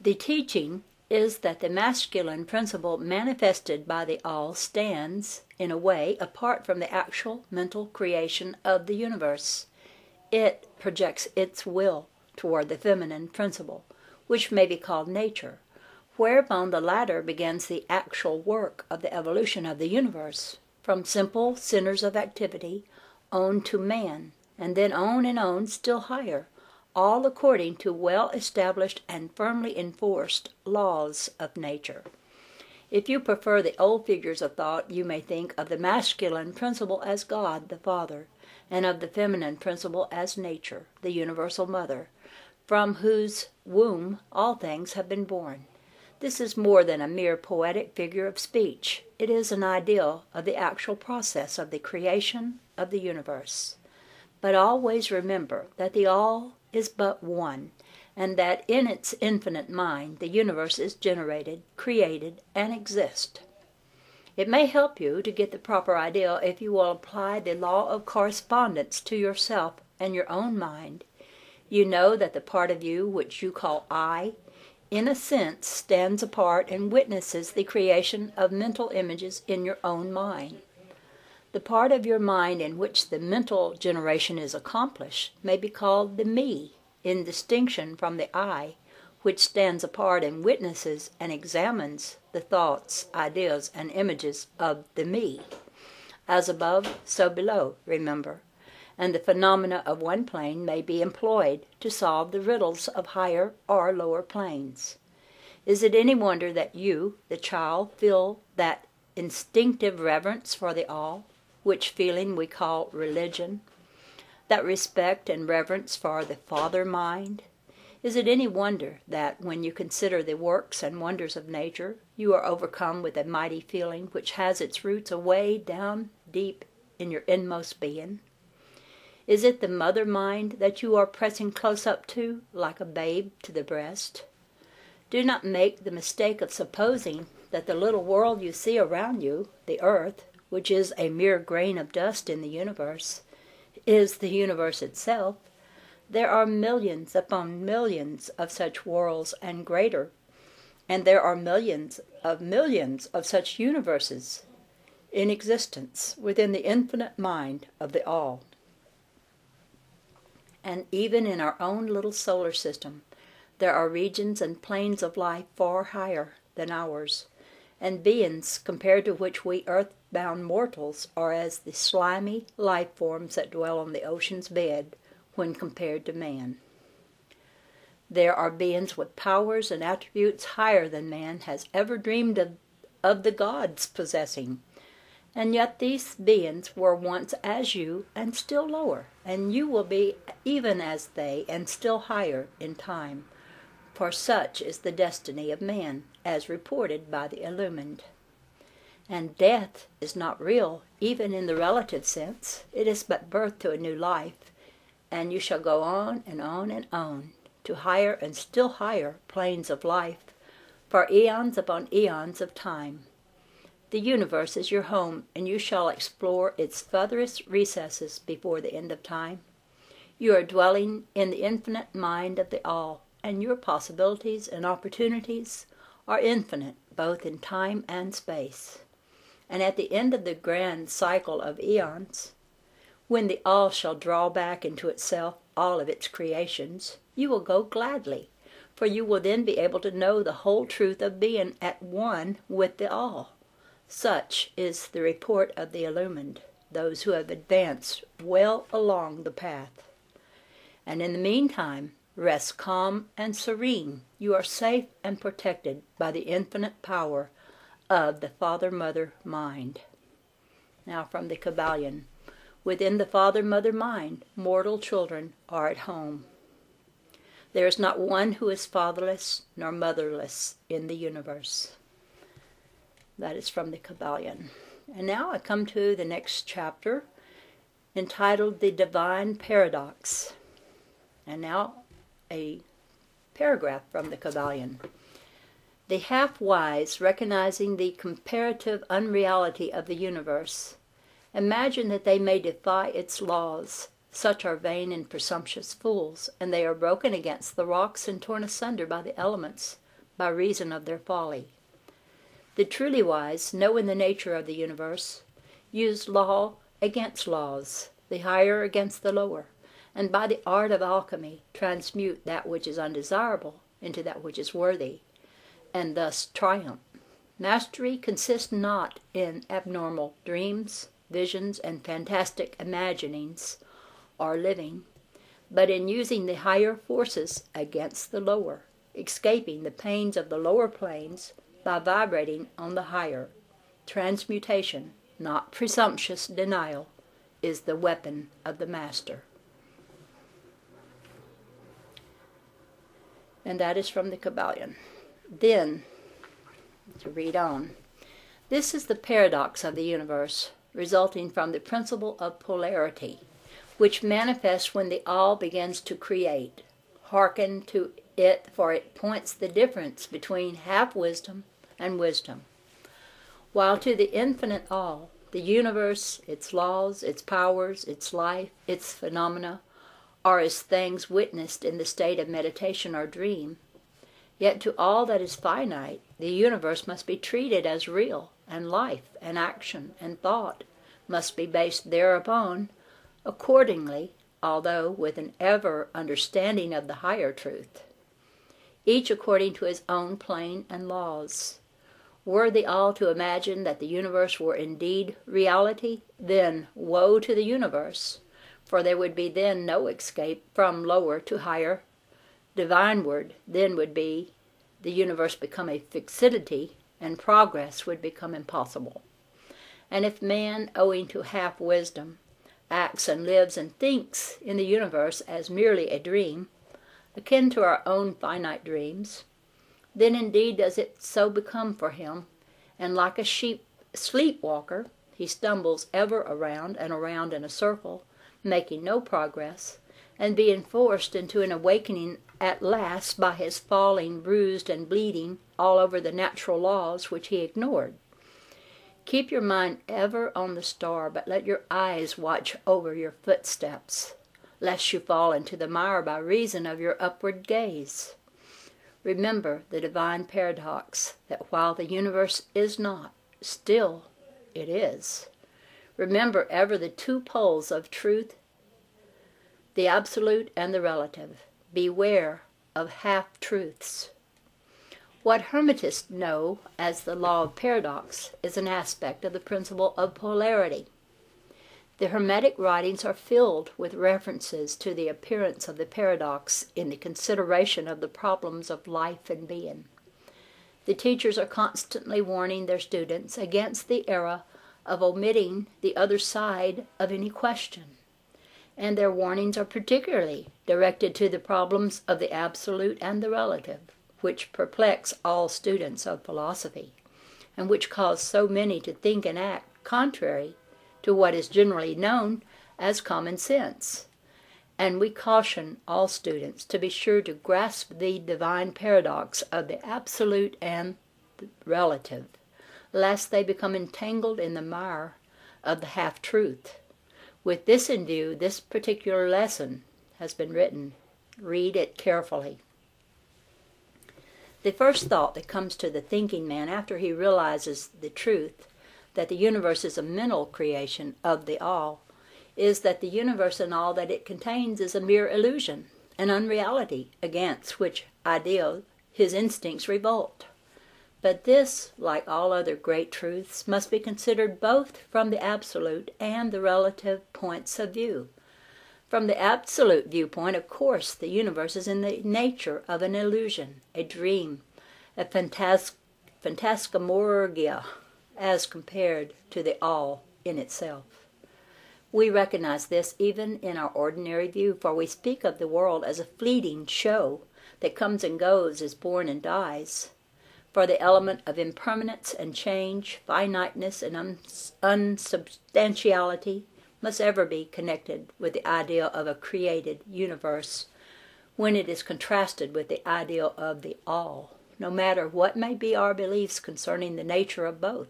The teaching is that the masculine principle manifested by the all stands, in a way, apart from the actual mental creation of the universe. It projects its will toward the feminine principle, which may be called nature, whereupon the latter begins the actual work of the evolution of the universe, from simple centers of activity on to man, and then on and on still higher, all according to well-established and firmly enforced laws of nature. If you prefer the old figures of thought, you may think of the masculine principle as God the Father, and of the feminine principle as nature, the universal mother, from whose womb all things have been born. This is more than a mere poetic figure of speech. It is an ideal of the actual process of the creation of the universe. But always remember that the all is but one, and that in its infinite mind the universe is generated, created, and exists. It may help you to get the proper idea if you will apply the law of correspondence to yourself and your own mind. You know that the part of you which you call I, in a sense, stands apart and witnesses the creation of mental images in your own mind. The part of your mind in which the mental generation is accomplished may be called the me, in distinction from the I, which stands apart and witnesses and examines the thoughts, ideas, and images of the me. As above, so below, remember, and the phenomena of one plane may be employed to solve the riddles of higher or lower planes. Is it any wonder that you, the child, feel that instinctive reverence for the all, which feeling we call religion, that respect and reverence for the Father mind? Is it any wonder that, when you consider the works and wonders of nature, you are overcome with a mighty feeling which has its roots away down deep in your inmost being? Is it the mother mind that you are pressing close up to, like a babe to the breast? Do not make the mistake of supposing that the little world you see around you, the earth, which is a mere grain of dust in the universe, is the universe itself. There are millions upon millions of such worlds and greater, and there are millions of such universes in existence within the infinite mind of the all. And even in our own little solar system, there are regions and planes of life far higher than ours, and beings compared to which we earth-bound mortals are as the slimy life forms that dwell on the ocean's bed when compared to man. There are beings with powers and attributes higher than man has ever dreamed of the gods possessing. And yet these beings were once as you and still lower, and you will be even as they and still higher in time. For such is the destiny of man, as reported by the illumined. And death is not real, even in the relative sense. It is but birth to a new life, and you shall go on and on and on, to higher and still higher planes of life, for eons upon eons of time. The universe is your home, and you shall explore its furthest recesses before the end of time. You are dwelling in the infinite mind of the all, and your possibilities and opportunities are infinite, both in time and space. And at the end of the grand cycle of eons, when the all shall draw back into itself all of its creations, you will go gladly, for you will then be able to know the whole truth of being at one with the all. Such is the report of the illumined, those who have advanced well along the path. And in the meantime, rest calm and serene. You are safe and protected by the infinite power of the Father-Mother mind. Now from the Kabalion. Within the Father-Mother mind, mortal children are at home. There is not one who is fatherless nor motherless in the universe. That is from the Kabalion. And now I come to the next chapter, entitled The Divine Paradox. And now a paragraph from the Kabalion. The half-wise, recognizing the comparative unreality of the universe, imagine that they may defy its laws. Such are vain and presumptuous fools, and they are broken against the rocks and torn asunder by the elements, by reason of their folly. The truly wise, knowing the nature of the universe, use law against laws, the higher against the lower, and by the art of alchemy transmute that which is undesirable into that which is worthy, and thus triumph. Mastery consists not in abnormal dreams, visions, and fantastic imaginings, or living, but in using the higher forces against the lower, escaping the pains of the lower planes by vibrating on the higher. Transmutation, not presumptuous denial, is the weapon of the master. And that is from the Kabalion. Then, to read on, this is the paradox of the universe, resulting from the principle of polarity, which manifests when the all begins to create. Hearken to it, for it points the difference between half-wisdom and wisdom. While to the infinite all, the universe, its laws, its powers, its life, its phenomena, are as things witnessed in the state of meditation or dream, yet to all that is finite, the universe must be treated as real, and life, and action, and thought must be based thereupon. Accordingly, although with an ever understanding of the higher truth, each according to his own plane and laws. Were the all to imagine that the universe were indeed reality, then woe to the universe, for there would be then no escape from lower to higher. Divineward then would be the universe become a fixity, and progress would become impossible. And if man, owing to half-wisdom, acts and lives and thinks in the universe as merely a dream, akin to our own finite dreams, then indeed does it so become for him, and like a sleepwalker, he stumbles ever around and around in a circle, making no progress, and being forced into an awakening at last by his falling, bruised, and bleeding all over the natural laws which he ignored. Keep your mind ever on the star, but let your eyes watch over your footsteps, lest you fall into the mire by reason of your upward gaze. Remember the divine paradox, that while the universe is not, still it is. Remember ever the two poles of truth, the absolute and the relative. Beware of half-truths. What Hermetists know as the law of paradox is an aspect of the principle of polarity. The Hermetic writings are filled with references to the appearance of the paradox in the consideration of the problems of life and being. The teachers are constantly warning their students against the error of omitting the other side of any question, and their warnings are particularly directed to the problems of the absolute and the relative, which perplex all students of philosophy, and which cause so many to think and act contrary to what is generally known as common sense. And we caution all students to be sure to grasp the divine paradox of the absolute and the relative, lest they become entangled in the mire of the half-truth. With this in view, this particular lesson has been written. Read it carefully. The first thought that comes to the thinking man after he realizes the truth that the universe is a mental creation of the all is that the universe and all that it contains is a mere illusion, an unreality against which ideal his instincts revolt. But this, like all other great truths, must be considered both from the absolute and the relative points of view. From the absolute viewpoint, of course, the universe is in the nature of an illusion, a dream, a phantasmagorgia, as compared to the all in itself. We recognize this even in our ordinary view, for we speak of the world as a fleeting show that comes and goes, is born and dies. For the element of impermanence and change, finiteness and unsubstantiality must ever be connected with the idea of a created universe when it is contrasted with the ideal of the all, no matter what may be our beliefs concerning the nature of both.